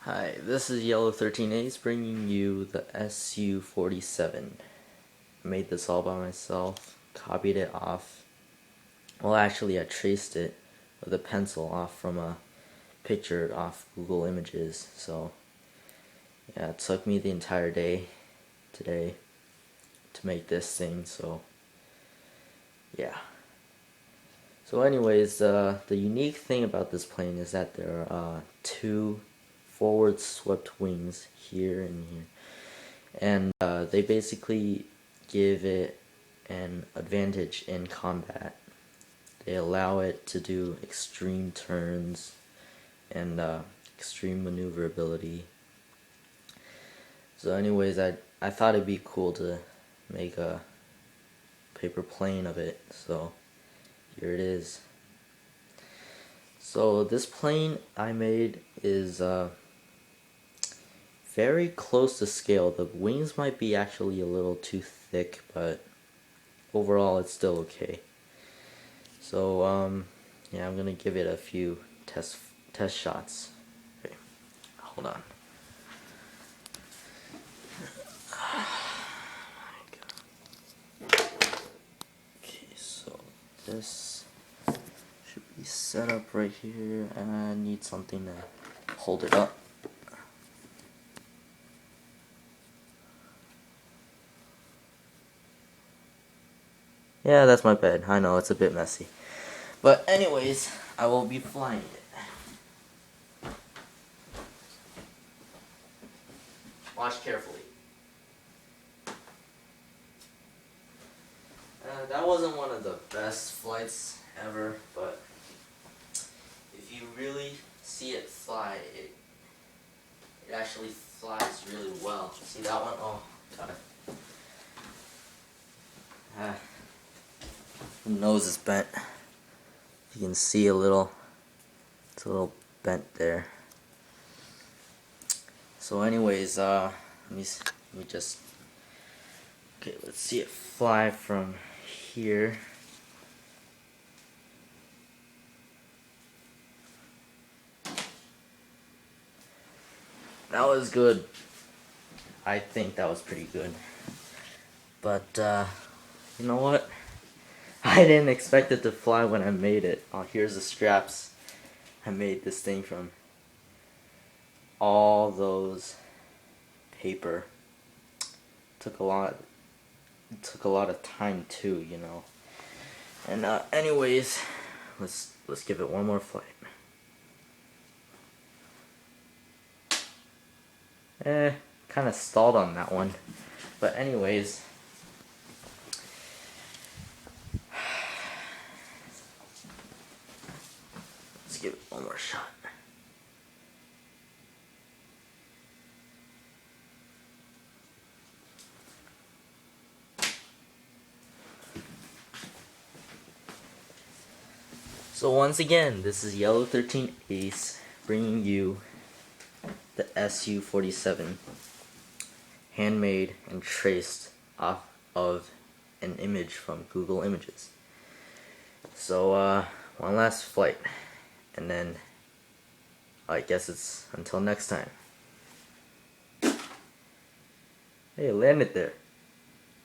Hi, this is Yellow 13 Ace bringing you the Su-47. I made this all by myself, copied it off. Well, actually, I traced it with a pencil off from a picture off Google Images. So, yeah, it took me the entire day today to make this thing. So, yeah. So, anyways, the unique thing about this plane is that there are two forward swept wings here and here, and they basically give it an advantage in combat. They allow it to do extreme turns and extreme maneuverability. So anyways, I thought it'd be cool to make a paper plane of it, so here it is. So this plane I made is very close to scale. The wings might be actually a little too thick, but overall it's still okay. So yeah, I'm gonna give it a few test shots. Okay, hold on. Okay, so this should be set up right here, and I need something to hold it up. Yeah, that's my bed. I know, it's a bit messy. But anyways, I will be flying it. Watch carefully. That wasn't one of the best flights ever, but if you really see it fly, it actually flies really well. See that one? Oh, God. The nose is bent. You can see a little, it's a little bent there. So anyways, let me just, okay, let's see it fly from here. That was good. I think that was pretty good. But, you know what? I didn't expect it to fly when I made it. Oh, here's the straps I made this thing from. All those paper. Took a lot of time too, you know. And anyways, let's give it one more flight. Kind of stalled on that one. But anyways, let's give it one more shot. So once again, this is Yellow 13 Ace bringing you the Su-47, handmade and traced off of an image from Google Images. So one last flight, and then I guess it's until next time. Hey, it landed there.